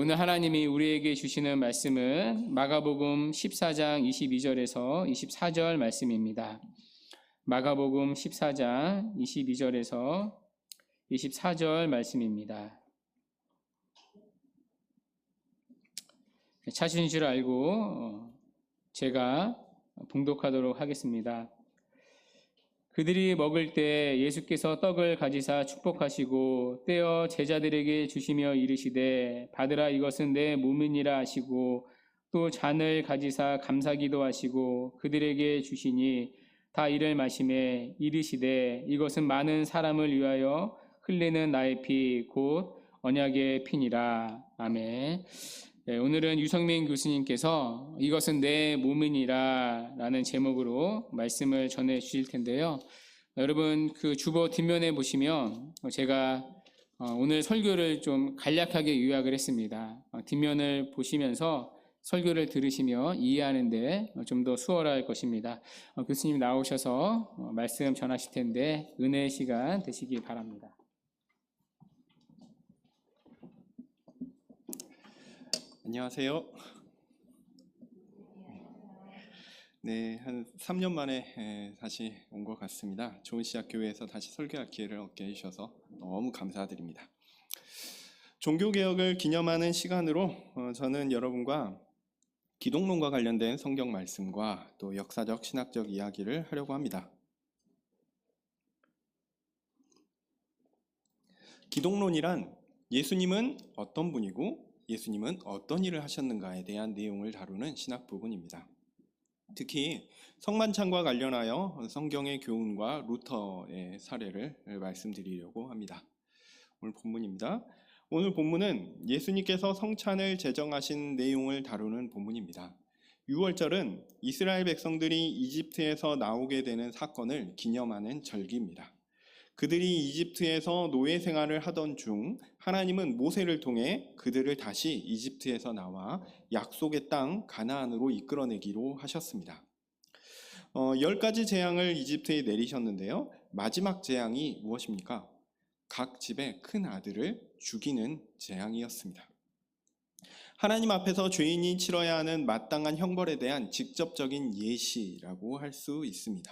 오늘 하나님이 우리에게 주시는 말씀은 마가복음 14장 22절에서 24절 말씀입니다. 마가복음 14장 22절에서 24절 말씀입니다. 찾으신 줄 알고 제가 봉독하도록 하겠습니다. 그들이 먹을 때 예수께서 떡을 가지사 축복하시고 떼어 제자들에게 주시며 이르시되 받으라 이것은 내 몸이니라 하시고 또 잔을 가지사 감사기도 하시고 그들에게 주시니 다 이를 마시매 이르시되 이것은 많은 사람을 위하여 흘리는 나의 피 곧 언약의 피니라. 아멘. 네, 오늘은 유성민 교수님께서 이것은 내 몸이니라 라는 제목으로 말씀을 전해 주실 텐데요. 여러분 그 주보 뒷면에 보시면 제가 오늘 설교를 좀 간략하게 요약을 했습니다. 뒷면을 보시면서 설교를 들으시며 이해하는데 좀 더 수월할 것입니다. 교수님 나오셔서 말씀 전하실 텐데 은혜의 시간 되시기 바랍니다. 안녕하세요. 네, 한 3년 만에 다시 온 것 같습니다. 좋은 시작 교회에서 다시 설교할 기회를 얻게 해주셔서 너무 감사드립니다. 종교개혁을 기념하는 시간으로 저는 여러분과 기독론과 관련된 성경 말씀과 또 역사적, 신학적 이야기를 하려고 합니다. 기독론이란 예수님은 어떤 분이고 예수님은 어떤 일을 하셨는가에 대한 내용을 다루는 신학 부분입니다. 특히 성만찬과 관련하여 성경의 교훈과 루터의 사례를 말씀드리려고 합니다. 오늘 본문입니다. 오늘 본문은 예수님께서 성찬을 제정하신 내용을 다루는 본문입니다. 유월절은 이스라엘 백성들이 이집트에서 나오게 되는 사건을 기념하는 절기입니다. 그들이 이집트에서 노예 생활을 하던 중 하나님은 모세를 통해 그들을 다시 이집트에서 나와 약속의 땅 가나안으로 이끌어내기로 하셨습니다. 10가지 재앙을 이집트에 내리셨는데요. 마지막 재앙이 무엇입니까? 각 집의 큰 아들을 죽이는 재앙이었습니다. 하나님 앞에서 죄인이 치러야 하는 마땅한 형벌에 대한 직접적인 예시라고 할 수 있습니다.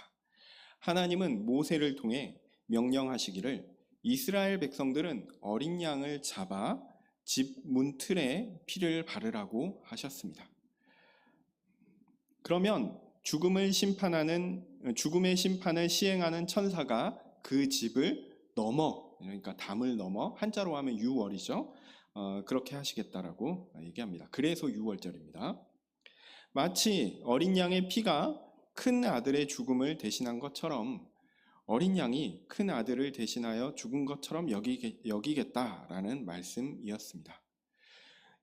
하나님은 모세를 통해 명령하시기를 이스라엘 백성들은 어린 양을 잡아 집 문틀에 피를 바르라고 하셨습니다. 그러면 죽음의 심판을 시행하는 천사가 그 집을 넘어, 그러니까 담을 넘어, 한자로 하면 유월이죠. 그렇게 하시겠다라고 얘기합니다. 그래서 유월절입니다. 마치 어린 양의 피가 큰 아들의 죽음을 대신한 것처럼 어린 양이 큰 아들을 대신하여 죽은 것처럼 여기겠다라는 말씀이었습니다.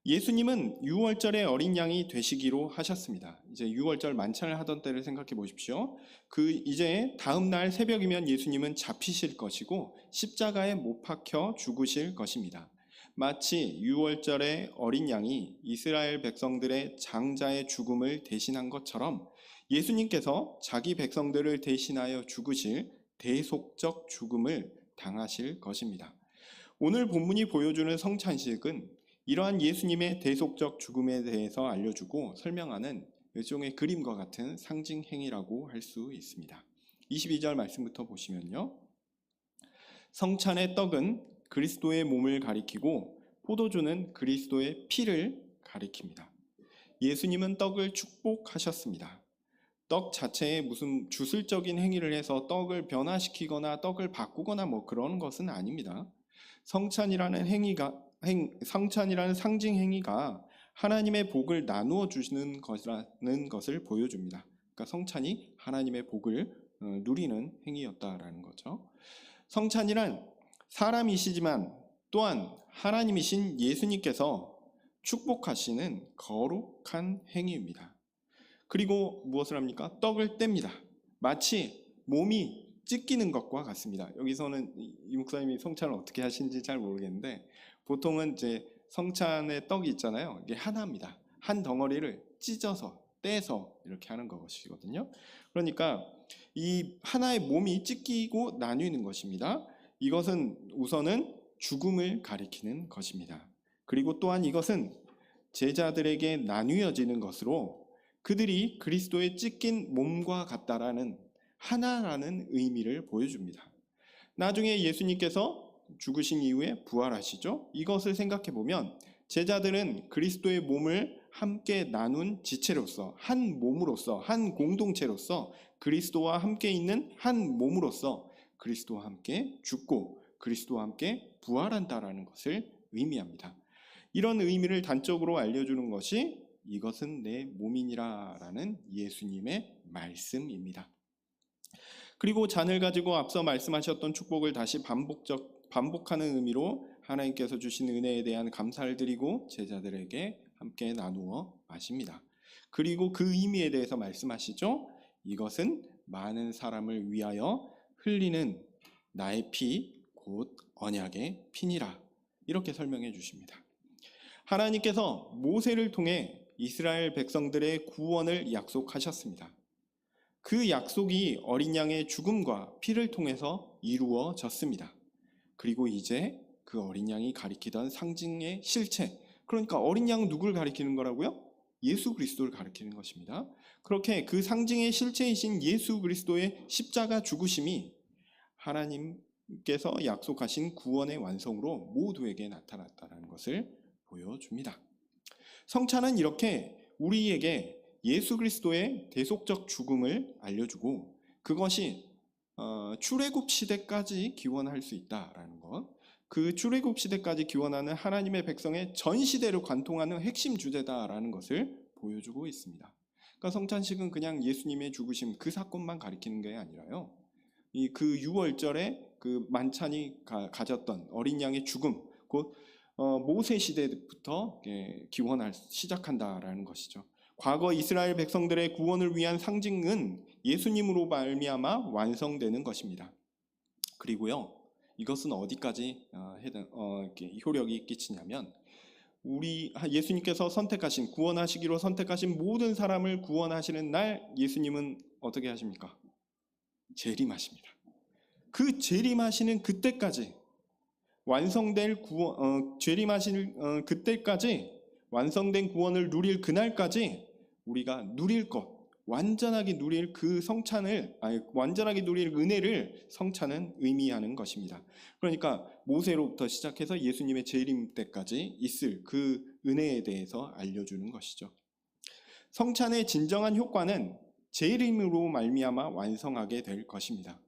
예수님은 유월절에 어린 양이 되시기로 하셨습니다. 이제 유월절 만찬을 하던 때를 생각해 보십시오. 이제 다음 날 새벽이면 예수님은 잡히실 것이고 십자가에 못 박혀 죽으실 것입니다. 마치 유월절에 어린 양이 이스라엘 백성들의 장자의 죽음을 대신한 것처럼 예수님께서 자기 백성들을 대신하여 죽으실 대속적 죽음을 당하실 것입니다. 오늘 본문이 보여주는 성찬식은 이러한 예수님의 대속적 죽음에 대해서 알려주고 설명하는 일종의 그림과 같은 상징 행위라고 할 수 있습니다. 22절 말씀부터 보시면요. 성찬의 떡은 그리스도의 몸을 가리키고 포도주는 그리스도의 피를 가리킵니다. 예수님은 떡을 축복하셨습니다. 떡 자체에 무슨 주술적인 행위를 해서 떡을 변화시키거나 떡을 바꾸거나 그런 것은 아닙니다. 성찬이라는 상징 행위가 하나님의 복을 나누어 주시는 것이라는 것을 보여줍니다. 그러니까 성찬이 하나님의 복을 누리는 행위였다라는 거죠. 성찬이란 사람이시지만 또한 하나님이신 예수님께서 축복하시는 거룩한 행위입니다. 그리고 무엇을 합니까? 떡을 뗍니다. 마치 몸이 찢기는 것과 같습니다. 여기서는 이 목사님이 성찬을 어떻게 하시는지 잘 모르겠는데 보통은 이제 성찬의 떡이 있잖아요. 이게 하나입니다. 한 덩어리를 찢어서 떼서 이렇게 하는 것이거든요. 그러니까 이 하나의 몸이 찢기고 나뉘는 것입니다. 이것은 우선은 죽음을 가리키는 것입니다. 그리고 또한 이것은 제자들에게 나뉘어지는 것으로 그들이 그리스도의 찢긴 몸과 같다라는 하나라는 의미를 보여줍니다. 나중에 예수님께서 죽으신 이후에 부활하시죠. 이것을 생각해 보면 제자들은 그리스도의 몸을 함께 나눈 지체로서, 한 몸으로서, 한 공동체로서, 그리스도와 함께 있는 한 몸으로서 그리스도와 함께 죽고 그리스도와 함께 부활한다라는 것을 의미합니다. 이런 의미를 단적으로 알려주는 것이 이것은 내 몸이니라라는 예수님의 말씀입니다. 그리고 잔을 가지고 앞서 말씀하셨던 축복을 다시 반복하는 의미로 하나님께서 주신 은혜에 대한 감사를 드리고 제자들에게 함께 나누어 마십니다. 그리고 그 의미에 대해서 말씀하시죠. 이것은 많은 사람을 위하여 흘리는 나의 피, 곧 언약의 피니라. 이렇게 설명해 주십니다. 하나님께서 모세를 통해 이스라엘 백성들의 구원을 약속하셨습니다. 그 약속이 어린 양의 죽음과 피를 통해서 이루어졌습니다. 그리고 이제 그 어린 양이 가리키던 상징의 실체, 그러니까 어린 양은 누굴 가리키는 거라고요? 예수 그리스도를 가리키는 것입니다. 그렇게 그 상징의 실체이신 예수 그리스도의 십자가 죽으심이 하나님께서 약속하신 구원의 완성으로 모두에게 나타났다는 것을 보여줍니다. 성찬은 이렇게 우리에게 예수 그리스도의 대속적 죽음을 알려주고 그것이 출애굽 시대까지 기원할 수 있다라는 것, 그 출애굽 시대까지 기원하는 하나님의 백성의 전 시대를 관통하는 핵심 주제다라는 것을 보여주고 있습니다. 그러니까 성찬식은 그냥 예수님의 죽으심 그 사건만 가리키는 게 아니라요, 그 유월절에 그 만찬이 가졌던 어린 양의 죽음, 곧 모세 시대부터 시작한다라는 것이죠. 과거 이스라엘 백성들의 구원을 위한 상징은 예수님으로 말미암아 완성되는 것입니다. 그리고요, 이것은 어디까지 효력이 끼치냐면 예수님께서 선택하신, 구원하시기로 선택하신 모든 사람을 구원하시는 날 예수님은 어떻게 하십니까? 재림하십니다. 그 재림하시는 그때까지 재림하실 그때까지 완성된 구원을 누릴 그날까지 우리가 누릴 것, 완전하게 누릴 그 완전하게 누릴 은혜를 성찬은 의미하는 것입니다. 그러니까 모세로부터 시작해서 예수님의 재림 때까지 있을 그 은혜에 대해서 알려주는 것이죠. 성찬의 진정한 효과는 재림으로 말미암아 완성하게 될 것입니다.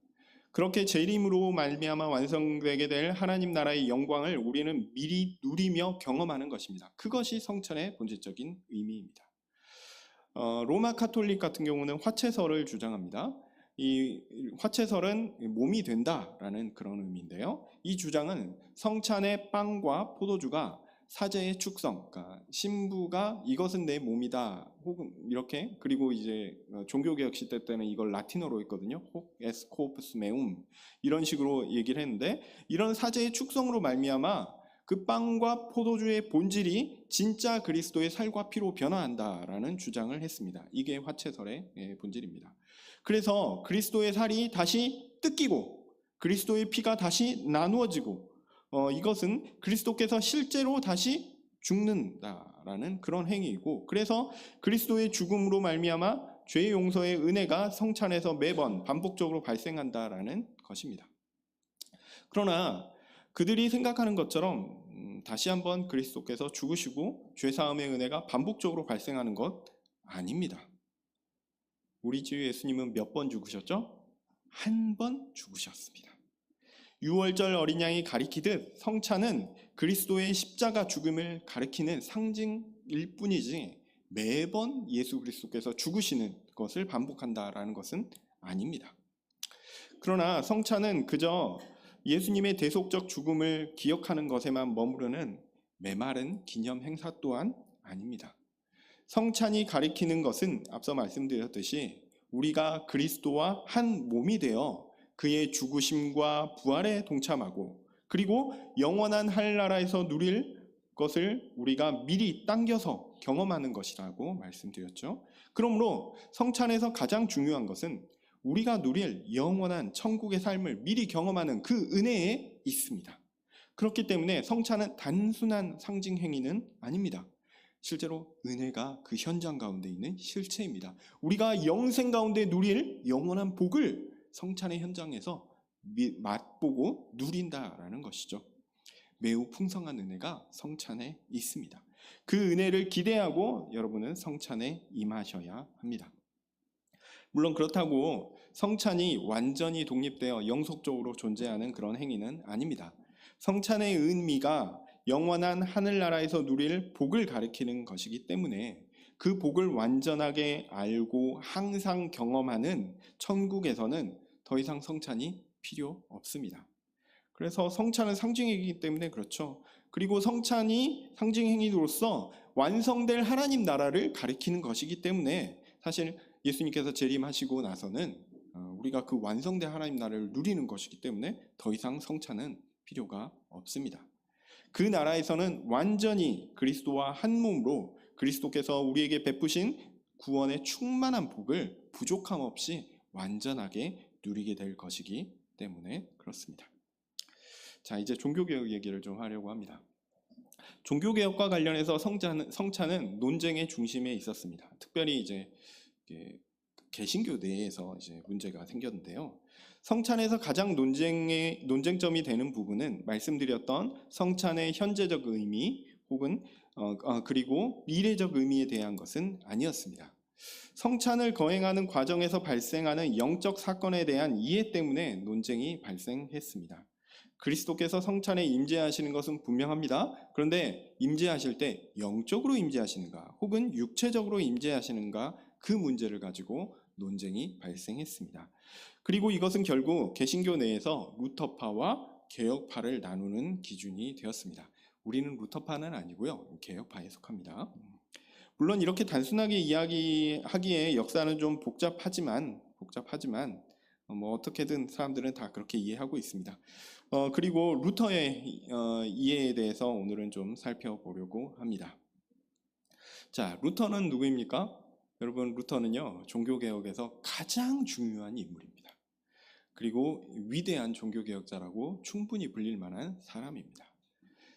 그렇게 재림으로 말미암아 완성되게 될 하나님 나라의 영광을 우리는 미리 누리며 경험하는 것입니다. 그것이 성찬의 본질적인 의미입니다. 로마 카톨릭 같은 경우는 화채설을 주장합니다. 이 화채설은 몸이 된다라는 그런 의미인데요. 이 주장은 성찬의 빵과 포도주가 사제의 축성, 그러니까 신부가 이것은 내 몸이다, 혹은 이렇게, 그리고 이제 종교개혁 시대 때는 이걸 라틴어로 했거든요. 호c est corpus meum, 이런 식으로 얘기를 했는데, 이런 사제의 축성으로 말미암아 그 빵과 포도주의 본질이 진짜 그리스도의 살과 피로 변화한다라는 주장을 했습니다. 이게 화채설의 본질입니다. 그래서 그리스도의 살이 다시 뜯기고 그리스도의 피가 다시 나누어지고 이것은 그리스도께서 실제로 다시 죽는다라는 그런 행위이고, 그래서 그리스도의 죽음으로 말미암아 죄 용서의 은혜가 성찬에서 매번 반복적으로 발생한다라는 것입니다. 그러나 그들이 생각하는 것처럼 다시 한번 그리스도께서 죽으시고 죄사함의 은혜가 반복적으로 발생하는 것 아닙니다. 우리 주 예수님은 몇 번 죽으셨죠? 한 번 죽으셨습니다. 유월절 어린 양이 가리키듯 성찬은 그리스도의 십자가 죽음을 가리키는 상징일 뿐이지 매번 예수 그리스도께서 죽으시는 것을 반복한다라는 것은 아닙니다. 그러나 성찬은 그저 예수님의 대속적 죽음을 기억하는 것에만 머무르는 메마른 기념 행사 또한 아닙니다. 성찬이 가리키는 것은 앞서 말씀드렸듯이 우리가 그리스도와 한 몸이 되어 그의 죽으심과 부활에 동참하고 그리고 영원한 하늘나라에서 누릴 것을 우리가 미리 당겨서 경험하는 것이라고 말씀드렸죠. 그러므로 성찬에서 가장 중요한 것은 우리가 누릴 영원한 천국의 삶을 미리 경험하는 그 은혜에 있습니다. 그렇기 때문에 성찬은 단순한 상징 행위는 아닙니다. 실제로 은혜가 그 현장 가운데 있는 실체입니다. 우리가 영생 가운데 누릴 영원한 복을 성찬의 현장에서 맛보고 누린다라는 것이죠. 매우 풍성한 은혜가 성찬에 있습니다. 그 은혜를 기대하고 여러분은 성찬에 임하셔야 합니다. 물론 그렇다고 성찬이 완전히 독립되어 영속적으로 존재하는 그런 행위는 아닙니다. 성찬의 의미가 영원한 하늘나라에서 누릴 복을 가리키는 것이기 때문에 그 복을 완전하게 알고 항상 경험하는 천국에서는 더 이상 성찬이 필요 없습니다. 그래서 성찬은 상징이기 때문에 그렇죠. 그리고 성찬이 상징행위로서 완성될 하나님 나라를 가리키는 것이기 때문에 사실 예수님께서 재림하시고 나서는 우리가 그 완성된 하나님 나라를 누리는 것이기 때문에 더 이상 성찬은 필요가 없습니다. 그 나라에서는 완전히 그리스도와 한 몸으로 그리스도께서 우리에게 베푸신 구원의 충만한 복을 부족함 없이 완전하게 누리게 될 것이기 때문에 그렇습니다. 자, 이제 종교개혁 얘기를 좀 하려고 합니다. 종교개혁과 관련해서 성찬은 논쟁의 중심에 있었습니다. 특별히 이제 개신교 내에서 이제 문제가 생겼는데요. 성찬에서 가장 논쟁점이 되는 부분은 말씀드렸던 성찬의 현재적 의미 혹은 그리고 미래적 의미에 대한 것은 아니었습니다. 성찬을 거행하는 과정에서 발생하는 영적 사건에 대한 이해 때문에 논쟁이 발생했습니다. 그리스도께서 성찬에 임재하시는 것은 분명합니다. 그런데 임재하실 때 영적으로 임재하시는가 혹은 육체적으로 임재하시는가 그 문제를 가지고 논쟁이 발생했습니다. 그리고 이것은 결국 개신교 내에서 루터파와 개혁파를 나누는 기준이 되었습니다. 우리는 루터파는 아니고요. 개혁파에 속합니다. 물론 이렇게 단순하게 이야기하기에 역사는 좀 복잡하지만 뭐 어떻게든 사람들은 다 그렇게 이해하고 있습니다. 그리고 루터의 이해에 대해서 오늘은 좀 살펴보려고 합니다. 자, 루터는 누구입니까? 여러분, 루터는요, 종교개혁에서 가장 중요한 인물입니다. 그리고 위대한 종교개혁자라고 충분히 불릴 만한 사람입니다.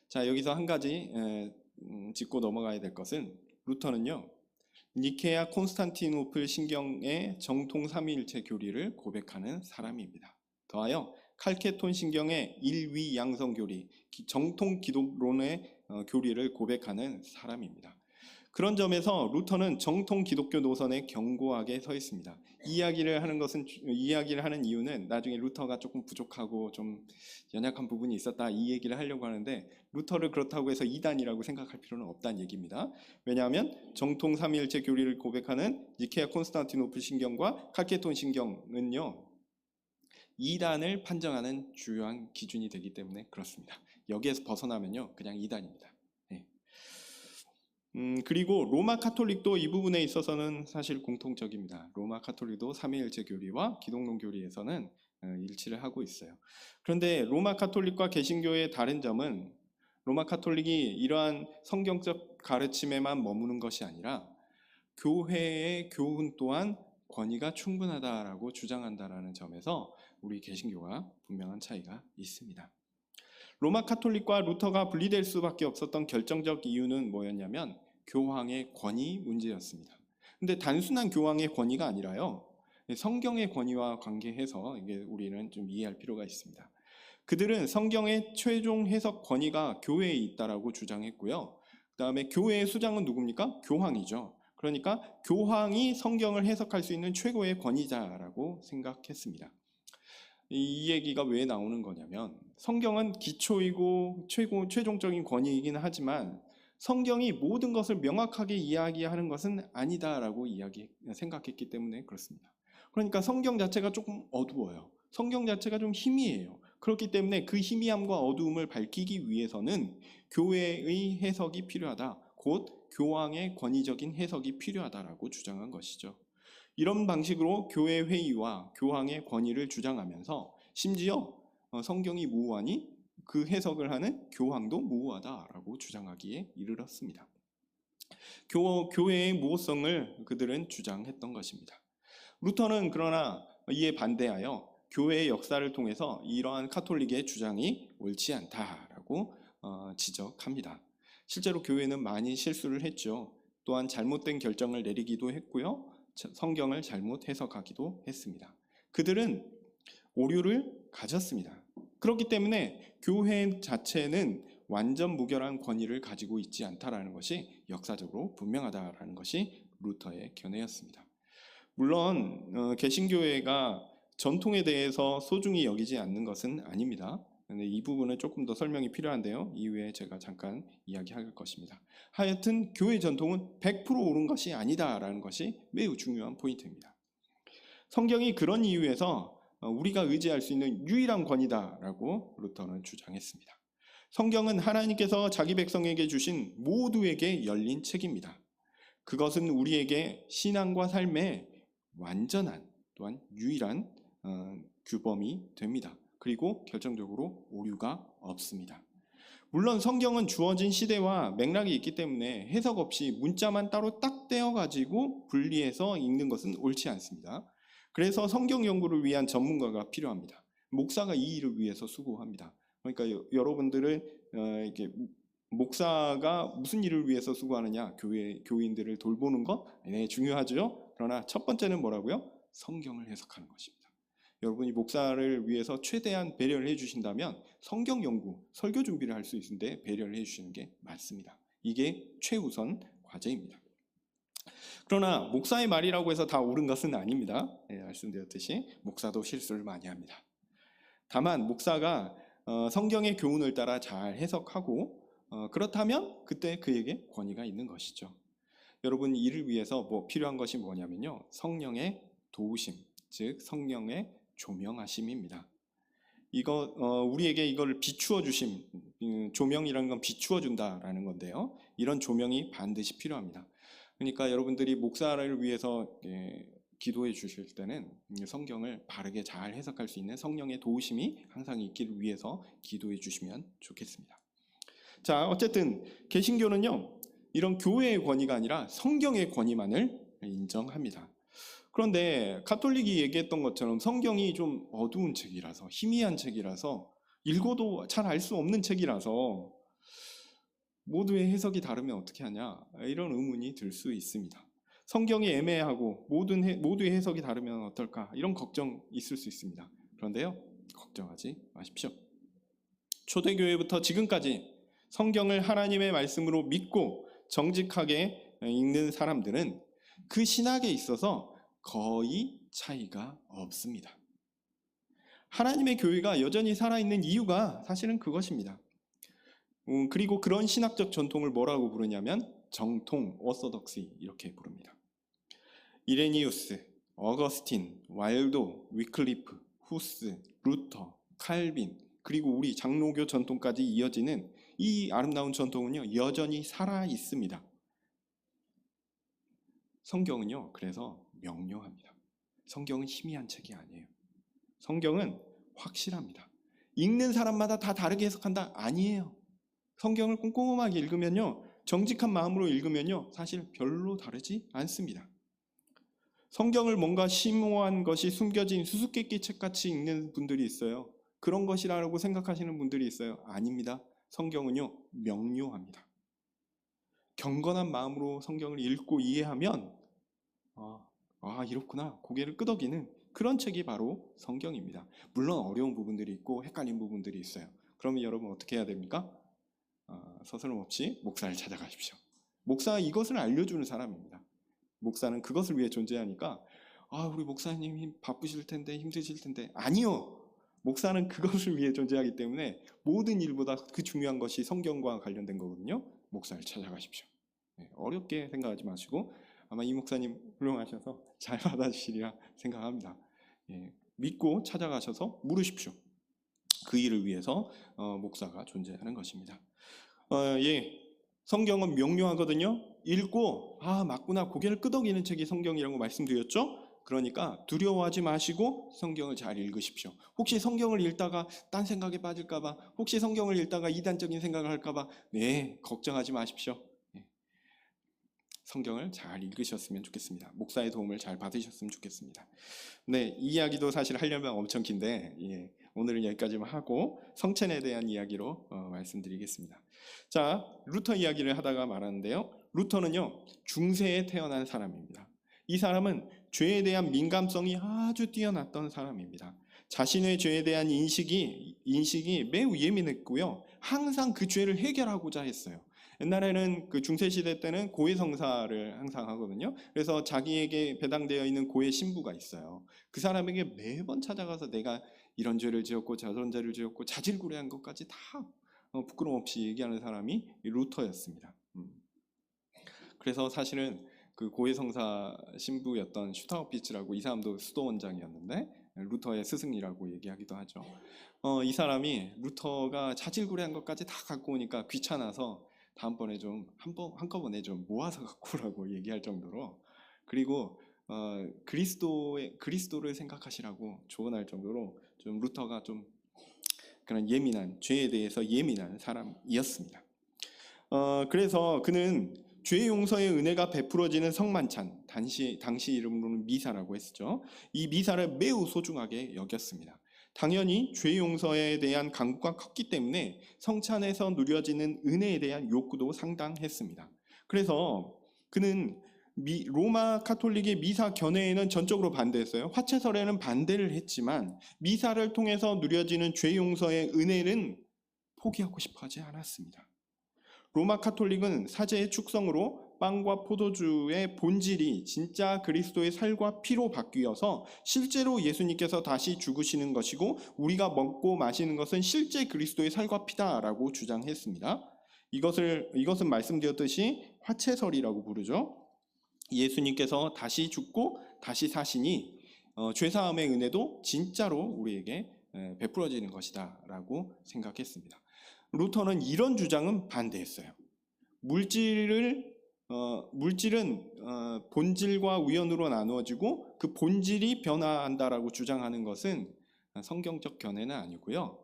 자, 여기서 한 가지 짚고 넘어가야 될 것은 루터는요, 니케아 콘스탄티노플 신경의 정통 삼위일체 교리를 고백하는 사람입니다. 더하여 칼케톤 신경의 일위양성 교리, 정통 기독론의 교리를 고백하는 사람입니다. 그런 점에서 루터는 정통 기독교 노선에 견고하게 서 있습니다. 이야기를 하는 이유는 나중에 루터가 조금 부족하고 좀 연약한 부분이 있었다 이 얘기를 하려고 하는데 루터를 그렇다고 해서 이단이라고 생각할 필요는 없다는 얘기입니다. 왜냐하면 정통 삼위일체 교리를 고백하는 니케아 콘스탄티노플 신경과 칼케톤 신경은요, 이단을 판정하는 주요한 기준이 되기 때문에 그렇습니다. 여기에서 벗어나면요 그냥 이단입니다. 그리고 로마 카톨릭도 이 부분에 있어서는 사실 공통적입니다. 로마 카톨릭도 삼위일체 교리와 기독론 교리에서는 일치를 하고 있어요. 그런데 로마 카톨릭과 개신교의 다른 점은 로마 카톨릭이 이러한 성경적 가르침에만 머무는 것이 아니라 교회의 교훈 또한 권위가 충분하다라고 주장한다라는 점에서 우리 개신교와 분명한 차이가 있습니다. 로마 카톨릭과 루터가 분리될 수밖에 없었던 결정적 이유는 뭐였냐면 교황의 권위 문제였습니다. 근데 단순한 교황의 권위가 아니라요, 성경의 권위와 관계해서 이게 우리는 좀 이해할 필요가 있습니다. 그들은 성경의 최종 해석 권위가 교회에 있다라고 주장했고요. 그 다음에 교회의 수장은 누굽니까? 교황이죠. 그러니까 교황이 성경을 해석할 수 있는 최고의 권위자라고 생각했습니다. 이 얘기가 왜 나오는 거냐면 성경은 기초이고 최종적인 권위이긴 하지만 성경이 모든 것을 명확하게 이야기하는 것은 아니다라고 생각했기 때문에 그렇습니다. 그러니까 성경 자체가 조금 어두워요. 성경 자체가 좀 희미해요. 그렇기 때문에 그 희미함과 어두움을 밝히기 위해서는 교회의 해석이 필요하다. 곧 교황의 권위적인 해석이 필요하다라고 주장한 것이죠. 이런 방식으로 교회 회의와 교황의 권위를 주장하면서 심지어 성경이 모호하니 그 해석을 하는 교황도 모호하다라고 주장하기에 이르렀습니다. 교회의 모호성을 그들은 주장했던 것입니다. 루터는 그러나 이에 반대하여 교회의 역사를 통해서 이러한 카톨릭의 주장이 옳지 않다라고 있다라고 지적합니다. 실제로 교회는 많이 실수를 했죠. 또한 잘못된 결정을 내리기도 했고요. 성경을 잘못 해석하기도 했습니다. 그들은 오류를 가졌습니다. 그렇기 때문에 교회 자체는 완전 무결한 권위를 가지고 있지 않다라는 것이 역사적으로 분명하다라는 것이 루터의 견해였습니다. 물론 개신교회가 전통에 대해서 소중히 여기지 않는 것은 아닙니다. 근데 이 부분은 조금 더 설명이 필요한데요. 이후에 제가 잠깐 이야기할 것입니다. 하여튼 교회 전통은 100% 옳은 것이 아니다라는 것이 매우 중요한 포인트입니다. 성경이 그런 이유에서 우리가 의지할 수 있는 유일한 권위다라고 루터는 주장했습니다. 성경은 하나님께서 자기 백성에게 주신 모두에게 열린 책입니다. 그것은 우리에게 신앙과 삶의 완전한 또한 유일한 규범이 됩니다. 그리고 결정적으로 오류가 없습니다. 물론 성경은 주어진 시대와 맥락이 있기 때문에 해석 없이 문자만 따로 딱 떼어가지고 분리해서 읽는 것은 옳지 않습니다. 그래서 성경 연구를 위한 전문가가 필요합니다. 목사가 이 일을 위해서 수고합니다. 그러니까 여러분들은 이렇게 목사가 무슨 일을 위해서 수고하느냐? 교인들을 돌보는 것? 네, 중요하죠. 그러나 첫 번째는 뭐라고요? 성경을 해석하는 것입니다. 여러분이 목사를 위해서 최대한 배려를 해주신다면 성경 연구, 설교 준비를 할 수 있는데 배려를 해주시는 게 맞습니다. 이게 최우선 과제입니다. 그러나 목사의 말이라고 해서 다 옳은 것은 아닙니다. 네, 말씀드렸듯이 목사도 실수를 많이 합니다. 다만 목사가 성경의 교훈을 따라 잘 해석하고 그렇다면 그때 그에게 권위가 있는 것이죠. 여러분 이를 위해서 필요한 것이 뭐냐면요. 성령의 도우심, 즉 성령의 조명하심입니다. 우리에게 이걸 비추어 주심, 조명이라는 건 비추어 준다라는 건데요. 이런 조명이 반드시 필요합니다. 그러니까 여러분들이 목사를 위해서 기도해 주실 때는 성경을 바르게 잘 해석할 수 있는 성령의 도우심이 항상 있기를 위해서 기도해 주시면 좋겠습니다. 자, 어쨌든 개신교는요, 이런 교회의 권위가 아니라 성경의 권위만을 인정합니다. 그런데 가톨릭이 얘기했던 것처럼 성경이 좀 어두운 책이라서, 희미한 책이라서, 읽어도 잘 알 수 없는 책이라서 모두의 해석이 다르면 어떻게 하냐, 이런 의문이 들 수 있습니다. 성경이 애매하고 모두의 해석이 다르면 어떨까, 이런 걱정 있을 수 있습니다. 그런데요, 걱정하지 마십시오. 초대교회부터 지금까지 성경을 하나님의 말씀으로 믿고 정직하게 읽는 사람들은 그 신학에 있어서 거의 차이가 없습니다. 하나님의 교회가 여전히 살아있는 이유가 사실은 그것입니다. 그리고 그런 신학적 전통을 뭐라고 부르냐면 정통, 오소독시 이렇게 부릅니다. 이레니우스, 어거스틴, 와일도, 위클리프, 후스, 루터, 칼빈, 그리고 우리 장로교 전통까지 이어지는 이 아름다운 전통은요, 여전히 살아 있습니다. 성경은요, 그래서 명료합니다. 성경은 희미한 책이 아니에요. 성경은 확실합니다. 읽는 사람마다 다 다르게 해석한다? 아니에요. 성경을 꼼꼼하게 읽으면요, 정직한 마음으로 읽으면요, 사실 별로 다르지 않습니다. 성경을 뭔가 심오한 것이 숨겨진 수수께끼 책같이 읽는 분들이 있어요. 그런 것이라고 생각하시는 분들이 있어요. 아닙니다. 성경은요, 명료합니다. 경건한 마음으로 성경을 읽고 이해하면 이렇구나, 고개를 끄덕이는 그런 책이 바로 성경입니다. 물론 어려운 부분들이 있고 헷갈린 부분들이 있어요. 그러면 여러분 어떻게 해야 됩니까? 서스럼 없이 목사를 찾아가십시오. 목사가 이것을 알려주는 사람입니다. 목사는 그것을 위해 존재하니까 우리 목사님 바쁘실 텐데 힘드실 텐데, 아니요. 목사는 그것을 위해 존재하기 때문에 모든 일보다 그 중요한 것이 성경과 관련된 거거든요. 목사를 찾아가십시오. 어렵게 생각하지 마시고 아마 이 목사님 훌륭하셔서 잘 받아주시리라 생각합니다. 믿고 찾아가셔서 물으십시오. 그 일을 위해서 목사가 존재하는 것입니다. 성경은 명료하거든요. 읽고 맞구나, 고개를 끄덕이는 책이 성경이라고 말씀드렸죠. 그러니까 두려워하지 마시고 성경을 잘 읽으십시오. 혹시 성경을 읽다가 딴 생각에 빠질까 봐, 혹시 성경을 읽다가 이단적인 생각을 할까 봐, 걱정하지 마십시오. 성경을 잘 읽으셨으면 좋겠습니다. 목사의 도움을 잘 받으셨으면 좋겠습니다. 이 이야기도 사실 하려면 엄청 긴데 오늘은 여기까지만 하고 성찬에 대한 이야기로 말씀드리겠습니다. 자, 루터 이야기를 하다가 말하는데요. 루터는요, 중세에 태어난 사람입니다. 이 사람은 죄에 대한 민감성이 아주 뛰어났던 사람입니다. 자신의 죄에 대한 인식이 매우 예민했고요. 항상 그 죄를 해결하고자 했어요. 옛날에는 그 중세시대 때는 고해성사를 항상 하거든요. 그래서 자기에게 배당되어 있는 고해 신부가 있어요. 그 사람에게 매번 찾아가서 내가 이런 죄를 지었고 저런 죄를 지었고 자질구레한 것까지 다 부끄럼 없이 얘기하는 사람이 루터였습니다. 그래서 사실은 그 고해성사 신부였던 슈타우피츠라고, 이 사람도 수도원장이었는데 루터의 스승이라고 얘기하기도 하죠. 이 사람이 루터가 자질구레한 것까지 다 갖고 오니까 귀찮아서 다음번에 좀 한꺼번에 좀 모아서 갖고 오라고 얘기할 정도로, 그리고 그리스도를 생각하시라고 조언할 정도로 좀 루터가 좀 그런 죄에 대해서 예민한 사람이었습니다. 그래서 그는 죄 용서의 은혜가 베풀어지는 성만찬, 당시 이름으로는 미사라고 했죠. 이 미사를 매우 소중하게 여겼습니다. 당연히 죄 용서에 대한 간구가 컸기 때문에 성찬에서 누려지는 은혜에 대한 욕구도 상당했습니다. 그래서 그는 로마 카톨릭의 미사 견해에는 전적으로 반대했어요. 화채설에는 반대를 했지만 미사를 통해서 누려지는 죄 용서의 은혜는 포기하고 싶어 하지 않았습니다. 로마 카톨릭은 사제의 축성으로 빵과 포도주의 본질이 진짜 그리스도의 살과 피로 바뀌어서 실제로 예수님께서 다시 죽으시는 것이고 우리가 먹고 마시는 것은 실제 그리스도의 살과 피다라고 주장했습니다. 이것은 말씀드렸듯이 화채설이라고 부르죠. 예수님께서 다시 죽고 다시 사시니 죄사함의 은혜도 진짜로 우리에게 베풀어지는 것이다 라고 생각했습니다. 루터는 이런 주장은 반대했어요. 물질은 본질과 우연으로 나누어지고 그 본질이 변화한다라고 주장하는 것은 성경적 견해는 아니고요.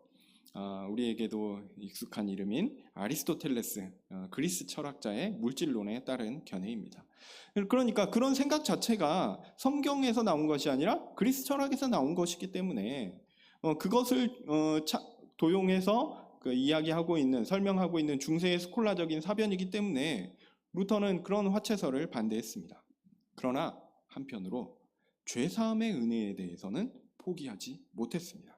우리에게도 익숙한 이름인 아리스토텔레스, 그리스 철학자의 물질론에 따른 견해입니다. 그러니까 그런 생각 자체가 성경에서 나온 것이 아니라 그리스 철학에서 나온 것이기 때문에 그것을 도용해서 설명하고 있는 중세의 스콜라적인 사변이기 때문에 루터는 그런 화채설을 반대했습니다. 그러나 한편으로 죄사함의 은혜에 대해서는 포기하지 못했습니다.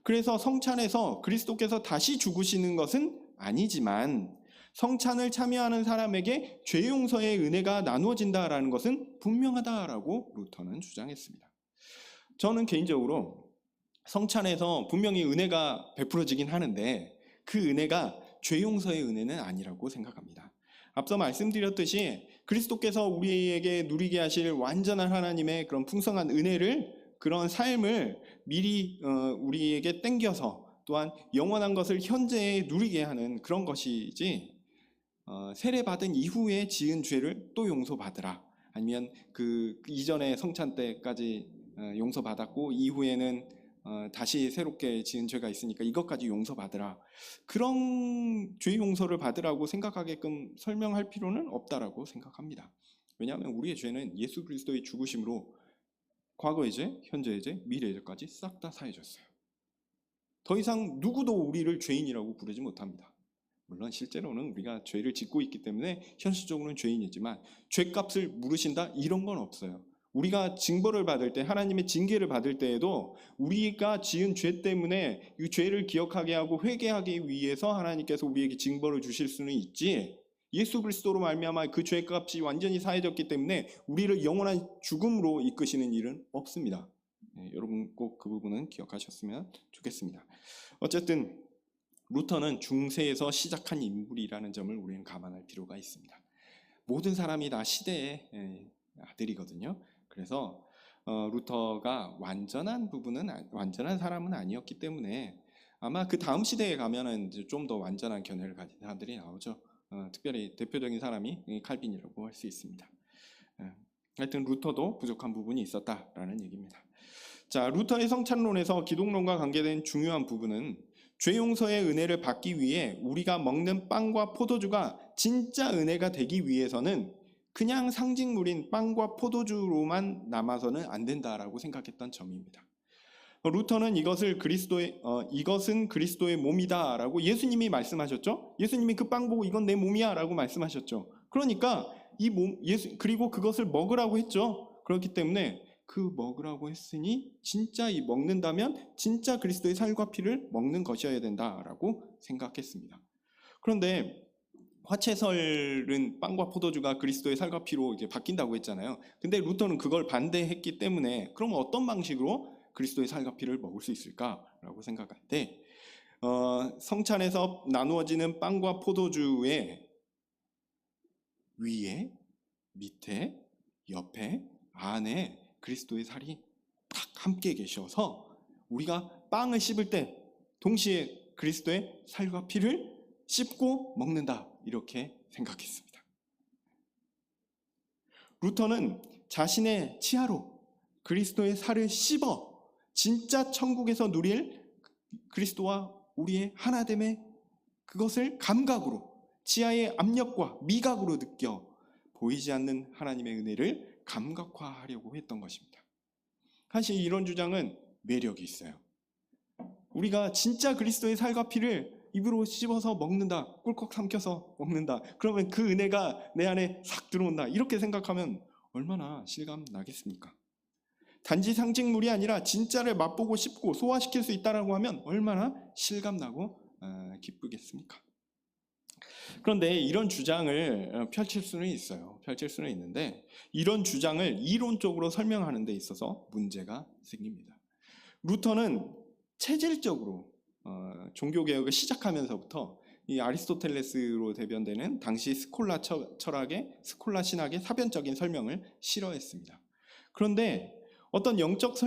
그래서 성찬에서 그리스도께서 다시 죽으시는 것은 아니지만 성찬을 참여하는 사람에게 죄 용서의 은혜가 나누어진다라는 것은 분명하다라고 루터는 주장했습니다. 저는 개인적으로 성찬에서 분명히 은혜가 베풀어지긴 하는데 그 은혜가 죄 용서의 은혜는 아니라고 생각합니다. 앞서 말씀드렸듯이 그리스도께서 우리에게 누리게 하실 완전한 하나님의 그런 풍성한 은혜를, 그런 삶을 미리 우리에게 땡겨서 또한 영원한 것을 현재에 누리게 하는 그런 것이지, 세례받은 이후에 지은 죄를 또 용서받으라, 아니면 그 이전에 성찬 때까지 용서받았고 이후에는 다시 새롭게 지은 죄가 있으니까 이것까지 용서받으라, 그런 죄 용서를 받으라고 생각하게끔 설명할 필요는 없다라고 생각합니다. 왜냐하면 우리의 죄는 예수 그리스도의 죽으심으로 과거의 죄, 현재의 죄, 미래의 죄까지 싹 다 사해졌어요. 더 이상 누구도 우리를 죄인이라고 부르지 못합니다. 물론 실제로는 우리가 죄를 짓고 있기 때문에 현실적으로는 죄인이지만 죄값을 물으신다 이런 건 없어요. 우리가 징벌을 받을 때, 하나님의 징계를 받을 때에도 우리가 지은 죄 때문에 이 죄를 기억하게 하고 회개하기 위해서 하나님께서 우리에게 징벌을 주실 수는 있지, 예수 그리스도로 말미암아 그 죄값이 완전히 사해졌기 때문에 우리를 영원한 죽음으로 이끄시는 일은 없습니다. 여러분 꼭 그 부분은 기억하셨으면 좋겠습니다. 어쨌든 루터는 중세에서 시작한 인물이라는 점을 우리는 감안할 필요가 있습니다. 모든 사람이 다 시대의 아들이거든요. 그래서 루터가 완전한 사람은 아니었기 때문에 아마 그 다음 시대에 가면은 좀 더 완전한 견해를 가진 사람들이 나오죠. 특별히 대표적인 사람이 칼빈이라고 할 수 있습니다. 하여튼 루터도 부족한 부분이 있었다라는 얘기입니다. 자, 루터의 성찬론에서 기독론과 관계된 중요한 부분은 죄 용서의 은혜를 받기 위해 우리가 먹는 빵과 포도주가 진짜 은혜가 되기 위해서는 그냥 상징물인 빵과 포도주로만 남아서는 안 된다라고 생각했던 점입니다. 루터는 이것은 그리스도의 몸이다라고 예수님이 말씀하셨죠. 예수님이 그 빵 보고 이건 내 몸이야라고 말씀하셨죠. 그러니까 그리고 그것을 먹으라고 했죠. 그렇기 때문에 그 먹으라고 했으니 진짜 이 먹는다면 진짜 그리스도의 살과 피를 먹는 것이어야 된다라고 생각했습니다. 그런데 화채설은 빵과 포도주가 그리스도의 살과 피로 이제 바뀐다고 했잖아요. 근데 루터는 그걸 반대했기 때문에 그럼 어떤 방식으로 그리스도의 살과 피를 먹을 수 있을까라고 생각할 때 성찬에서 나누어지는 빵과 포도주의 위에, 밑에, 옆에, 안에 그리스도의 살이 딱 함께 계셔서 우리가 빵을 씹을 때 동시에 그리스도의 살과 피를 씹고 먹는다, 이렇게 생각했습니다. 루터는 자신의 치아로 그리스도의 살을 씹어 진짜 천국에서 누릴 그리스도와 우리의 하나됨의 그것을 감각으로, 치아의 압력과 미각으로 느껴 보이지 않는 하나님의 은혜를 감각화하려고 했던 것입니다. 사실 이런 주장은 매력이 있어요. 우리가 진짜 그리스도의 살과 피를 입으로 씹어서 먹는다, 꿀꺽 삼켜서 먹는다, 그러면 그 은혜가 내 안에 싹 들어온다, 이렇게 생각하면 얼마나 실감 나겠습니까? 단지 상징물이 아니라 진짜를 맛보고 씹고 소화시킬 수 있다라고 하면 얼마나 실감나고 기쁘겠습니까? 그런데 이런 주장을 펼칠 수는 있어요. 펼칠 수는 있는데 이런 주장을 이론적으로 설명하는 데 있어서 문제가 생깁니다. 루터는 체질적으로 종교개혁을 시작하면서부터 이 아리스토텔레스로 대변되는 당시 스콜라 철학의, 스콜라 신학의 사변적인 설명을 싫어했습니다. 그런데 어떤 영적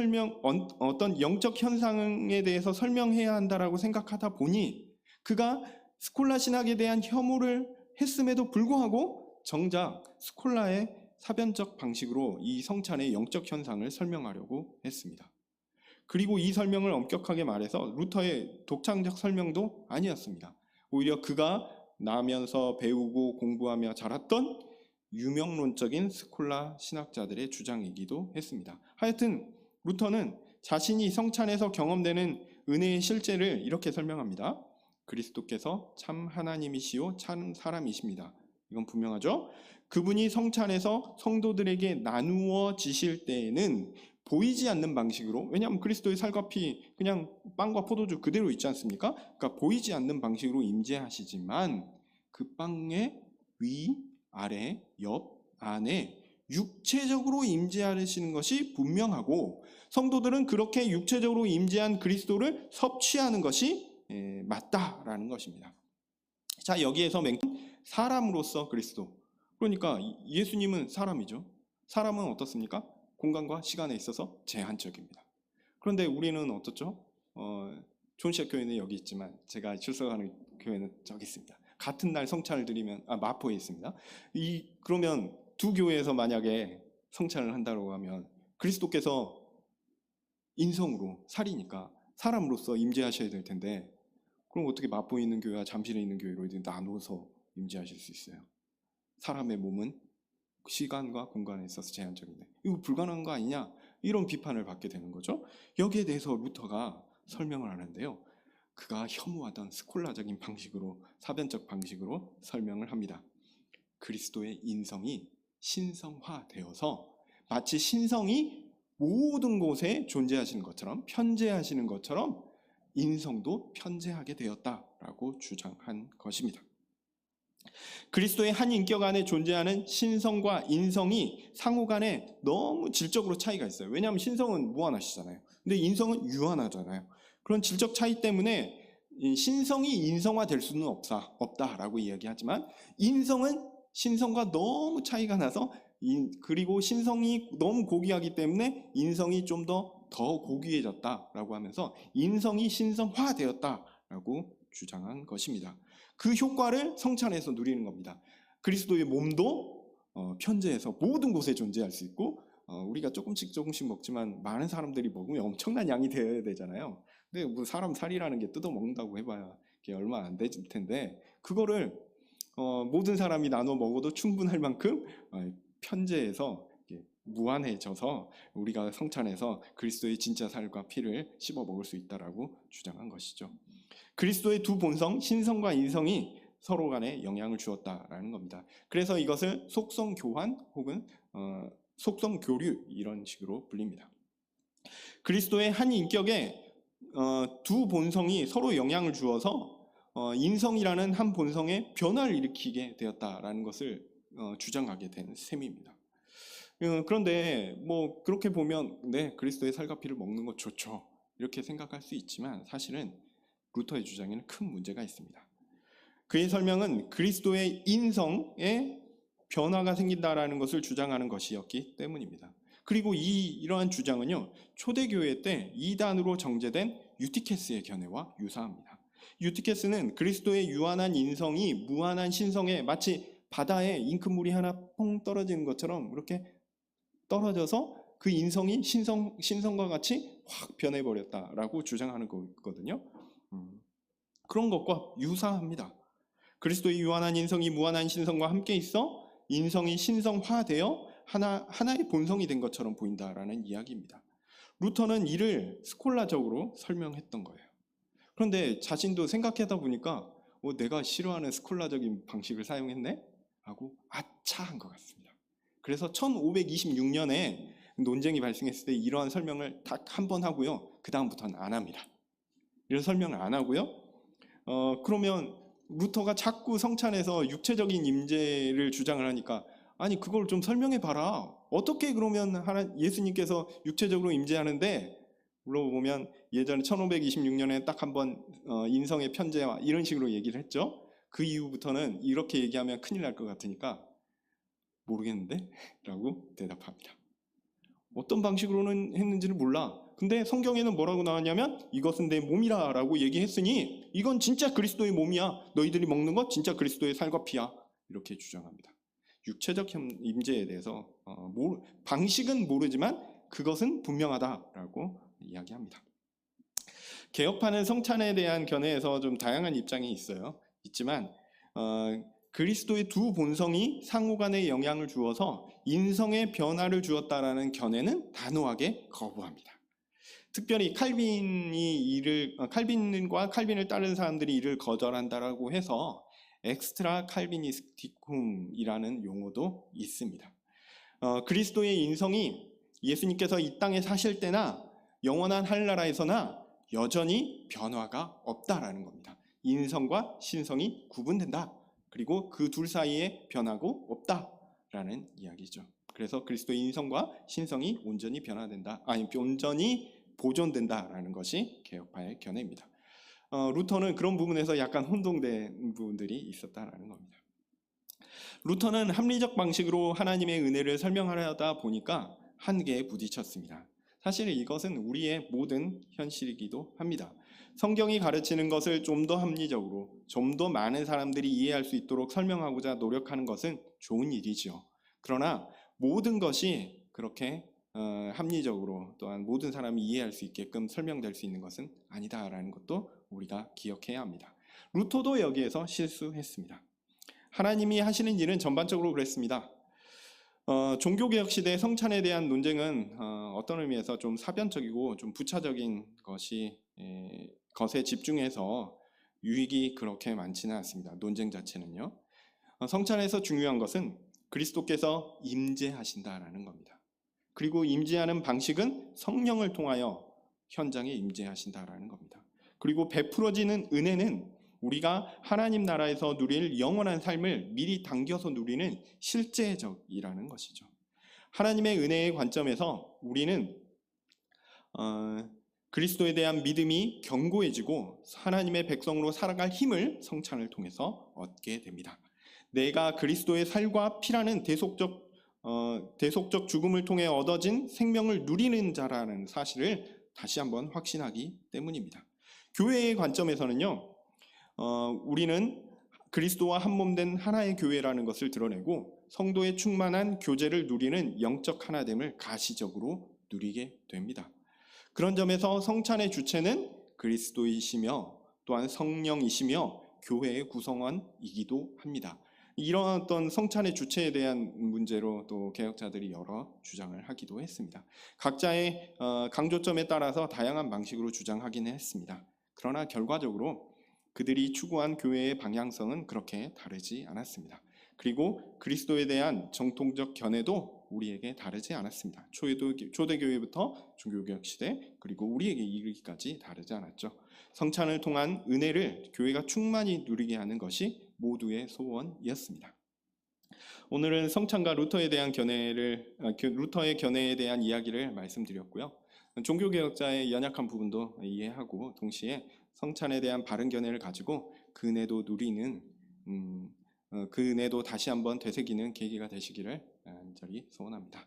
현상에 대해서 설명해야 한다라고 생각하다 보니 그가 스콜라 신학에 대한 혐오를 했음에도 불구하고 정작 스콜라의 사변적 방식으로 이 성찬의 영적 현상을 설명하려고 했습니다. 그리고 이 설명을 엄격하게 말해서 루터의 독창적 설명도 아니었습니다. 오히려 그가 나면서 배우고 공부하며 자랐던 유명론적인 스콜라 신학자들의 주장이기도 했습니다. 하여튼 루터는 자신이 성찬에서 경험되는 은혜의 실제를 이렇게 설명합니다. 그리스도께서 참 하나님이시요 참 사람이십니다. 이건 분명하죠? 그분이 성찬에서 성도들에게 나누어지실 때에는 보이지 않는 방식으로, 왜냐하면 그리스도의 살과 피 그냥 빵과 포도주 그대로 있지 않습니까? 그러니까 보이지 않는 방식으로 임재하시지만 그 빵의 위, 아래, 옆, 안에 육체적으로 임재하시는 것이 분명하고 성도들은 그렇게 육체적으로 임재한 그리스도를 섭취하는 것이 맞다라는 것입니다. 자, 여기에서 사람으로서 그리스도, 그러니까 예수님은 사람이죠. 사람은 어떻습니까? 공간과 시간에 있어서 제한적입니다. 그런데 우리는 어떻죠? 존시아 교회는 여기 있지만 제가 출석하는 교회는 저기 있습니다. 같은 날 성찬을 드리면 마포에 있습니다. 그러면 두 교회에서 만약에 성찬을 한다고 하면 그리스도께서 인성으로 살이니까 사람으로서 임재하셔야 될 텐데 그럼 어떻게 마포에 있는 교회와 잠실에 있는 교회로 나눠서 임재하실 수 있어요? 사람의 몸은 시간과 공간에 있어서 제한적인데 이거 불가능한 거 아니냐? 이런 비판을 받게 되는 거죠. 여기에 대해서 루터가 설명을 하는데요. 그가 혐오하던 스콜라적인 방식으로, 사변적 방식으로 설명을 합니다. 그리스도의 인성이 신성화되어서 마치 신성이 모든 곳에 존재하시는 것처럼, 편재하시는 것처럼 인성도 편재하게 되었다라고 주장한 것입니다. 그리스도의 한 인격 안에 존재하는 신성과 인성이 상호간에 너무 질적으로 차이가 있어요. 왜냐하면 신성은 무한하시잖아요. 근데 인성은 유한하잖아요. 그런 질적 차이 때문에 신성이 인성화될 수는 없다라고 이야기하지만 인성은 신성과 너무 차이가 나서 그리고 신성이 너무 고귀하기 때문에 인성이 좀 더 고귀해졌다라고 하면서 인성이 신성화되었다라고 주장한 것입니다. 그 효과를 성찬에서 누리는 겁니다. 그리스도의 몸도 편재해서 모든 곳에 존재할 수 있고 우리가 조금씩 먹지만 많은 사람들이 먹으면 엄청난 양이 되어야 되잖아요. 근데 뭐 사람 살이라는 게 뜯어 먹는다고 해봐야 그게 얼마 안 될 텐데 그거를 모든 사람이 나눠 먹어도 충분할 만큼 편재해서 무한해져서 우리가 성찬에서 그리스도의 진짜 살과 피를 씹어 먹을 수 있다라고 주장한 것이죠. 그리스도의 두 본성, 신성과 인성이 서로 간에 영향을 주었다라는 겁니다. 그래서 이것을 속성 교환 혹은 속성 교류 이런 식으로 불립니다. 그리스도의 한 인격에 두 본성이 서로 영향을 주어서 인성이라는 한 본성의 변화를 일으키게 되었다라는 것을 주장하게 된 셈입니다. 그런데 뭐 그렇게 보면 네, 그리스도의 살과 피를 먹는 것 좋죠, 이렇게 생각할 수 있지만 사실은 루터의 주장에는 큰 문제가 있습니다. 그의 설명은 그리스도의 인성에 변화가 생긴다라는 것을 주장하는 것이었기 때문입니다. 그리고 이러한 주장은요, 초대교회 때 이단으로 정제된 유티케스의 견해와 유사합니다. 유티케스는 그리스도의 유한한 인성이 무한한 신성에 마치 바다에 잉크물이 하나 퐁 떨어지는 것처럼 이렇게 떨어져서 그 인성이 신성과 같이 확 변해버렸다라고 주장하는 거거든요. 그런 것과 유사합니다. 그리스도의 유한한 인성이 무한한 신성과 함께 있어 인성이 신성화되어 하나의 본성이 된 것처럼 보인다라는 이야기입니다. 루터는 이를 스콜라적으로 설명했던 거예요. 그런데 자신도 생각하다 보니까 내가 싫어하는 스콜라적인 방식을 사용했네? 하고 아차한 것 같습니다. 그래서 1526년에 논쟁이 발생했을 때 이러한 설명을 딱 한 번 하고요. 그 다음부터는 안 합니다. 이런 설명을 안 하고요. 그러면 루터가 자꾸 성찬에서 육체적인 임재를 주장을 하니까 아니 그걸 좀 설명해 봐라. 어떻게 그러면 예수님께서 육체적으로 임재하는데, 물어보면 예전에 1526년에 딱 한 번 인성의 편재와 이런 식으로 얘기를 했죠. 그 이후부터는 이렇게 얘기하면 큰일 날 것 같으니까 모르겠는데? 라고 대답합니다. 어떤 방식으로는 했는지를 몰라. 근데 성경에는 뭐라고 나왔냐면 이것은 내 몸이라 라고 얘기했으니 이건 진짜 그리스도의 몸이야. 너희들이 먹는 것 진짜 그리스도의 살과 피야. 이렇게 주장합니다. 육체적 임재에 대해서 방식은 모르지만 그것은 분명하다라고 이야기합니다. 개혁파는 성찬에 대한 견해에서 좀 다양한 입장이 있지만 그리스도의 두 본성이 상호간에 영향을 주어서 인성의 변화를 주었다라는 견해는 단호하게 거부합니다. 특별히 칼빈과 칼빈을 따르는 사람들이 이를 거절한다라고 해서 엑스트라 칼비니스티쿰이라는 용어도 있습니다. 그리스도의 인성이 예수님께서 이 땅에 사실 때나 영원한 하늘나라에서나 여전히 변화가 없다라는 겁니다. 인성과 신성이 구분된다. 그리고 그 둘 사이에 변하고 없다라는 이야기죠. 그래서 그리스도의 인성과 신성이 온전히 온전히 보존된다라는 것이 개혁파의 견해입니다. 루터는 그런 부분에서 약간 혼동된 부분들이 있었다라는 겁니다. 루터는 합리적 방식으로 하나님의 은혜를 설명하려다 보니까 한계에 부딪혔습니다. 사실 이것은 우리의 모든 현실이기도 합니다. 성경이 가르치는 것을 좀 더 합리적으로, 좀 더 많은 사람들이 이해할 수 있도록 설명하고자 노력하는 것은 좋은 일이죠. 그러나 모든 것이 그렇게 합리적으로 또한 모든 사람이 이해할 수 있게끔 설명될 수 있는 것은 아니다라는 것도 우리가 기억해야 합니다. 루터도 여기에서 실수했습니다. 하나님이 하시는 일은 전반적으로 그랬습니다. 종교개혁 시대 성찬에 대한 논쟁은 어떤 의미에서 좀 사변적이고 좀 부차적인 것에 집중해서 유익이 그렇게 많지는 않습니다. 논쟁 자체는요. 성찬에서 중요한 것은 그리스도께서 임재하신다라는 겁니다. 그리고 임재하는 방식은 성령을 통하여 현장에 임재하신다라는 겁니다. 그리고 베풀어지는 은혜는 우리가 하나님 나라에서 누릴 영원한 삶을 미리 당겨서 누리는 실제적이라는 것이죠. 하나님의 은혜의 관점에서 우리는 그리스도에 대한 믿음이 견고해지고 하나님의 백성으로 살아갈 힘을 성찬을 통해서 얻게 됩니다. 내가 그리스도의 살과 피라는 대속적 죽음을 통해 얻어진 생명을 누리는 자라는 사실을 다시 한번 확신하기 때문입니다. 교회의 관점에서는요, 우리는 그리스도와 한몸된 하나의 교회라는 것을 드러내고 성도의 충만한 교제를 누리는 영적 하나됨을 가시적으로 누리게 됩니다. 그런 점에서 성찬의 주체는 그리스도이시며 또한 성령이시며 교회의 구성원이기도 합니다. 이런 어떤 성찬의 주체에 대한 문제로 또 개혁자들이 여러 주장을 하기도 했습니다. 각자의 강조점에 따라서 다양한 방식으로 주장하기는 했습니다. 그러나 결과적으로 그들이 추구한 교회의 방향성은 그렇게 다르지 않았습니다. 그리고 그리스도에 대한 정통적 견해도 우리에게 다르지 않았습니다. 초대교회부터 종교개혁 시대 그리고 우리에게 이르기까지 다르지 않았죠. 성찬을 통한 은혜를 교회가 충만히 누리게 하는 것이 모두의 소원이었습니다. 오늘은 성찬과 루터의 견해에 대한 이야기를 말씀드렸고요. 종교개혁자의 연약한 부분도 이해하고 동시에 성찬에 대한 바른 견해를 가지고 그 은혜도 누리는 그 은혜도 다시 한번 되새기는 계기가 되시기를 간절히 소원합니다.